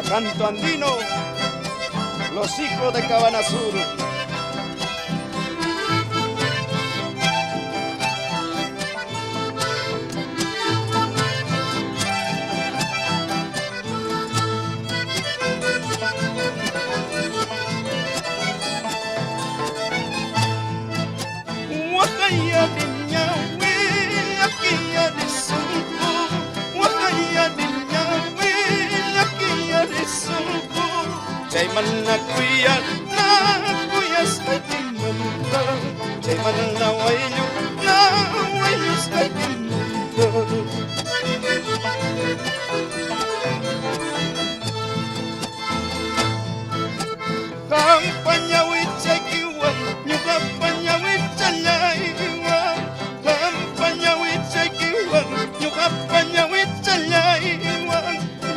canto andino, los hijos de Cabana Sur. Wakaya de Ñawe, Aquilla de Sunco, Wakaya de Ñawe, Aquilla de Sunco, Chayman na kuya sa timanda, Chayman na wayo sa timanda. Kampanya wichakiwa, nyukapanya wichalaiwa, kampanya wichakiwa, nyukapanya wichalaiwa,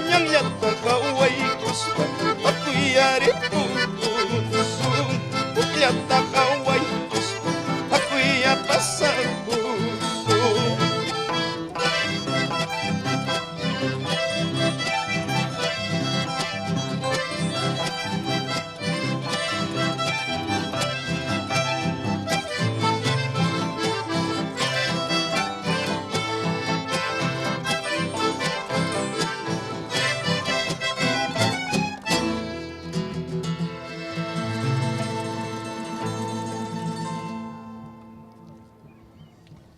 nyang yata kawai kuspa, aku yari pusu, yata kawai